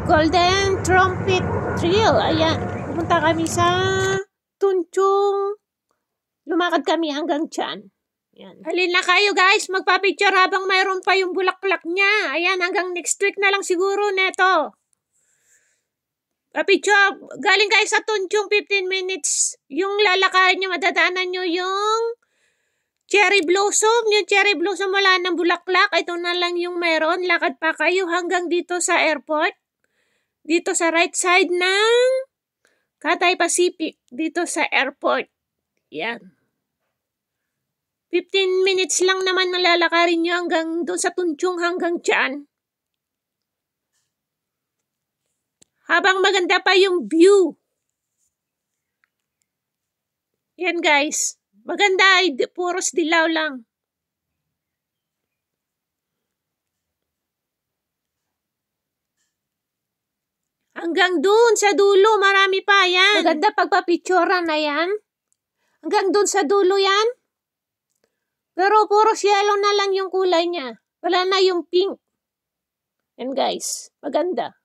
Golden Trumpet Trail. Ayan. Pupunta kami sa Tunchong. Lumakad kami hanggang dyan. Ayan. Halin na kayo guys. Magpa-picture habang mayroon pa yung bulaklak niya. Ayan. Hanggang next week na lang siguro neto. Pa-picture. Galing kayo sa Tunchong 15 minutes. Yung lalakarin nyo, madadaanan nyo yung cherry blossom. Yung cherry blossom wala ng bulaklak. Ito na lang yung meron. Lakad pa kayo hanggang dito sa airport. Dito sa right side ng Cathay Pacific. Dito sa airport. Yan. 15 minutes lang naman nalalakarin nyo hanggang doon sa Tunchong hanggang dyan. Habang maganda pa yung view. Yan guys. Maganda ay puros dilaw lang. Hanggang doon sa dulo, marami pa yan. Maganda pagpapicturean na yan. Hanggang doon sa dulo yan. Pero puros yellow na lang yung kulay niya. Wala na yung pink. Yan guys, maganda.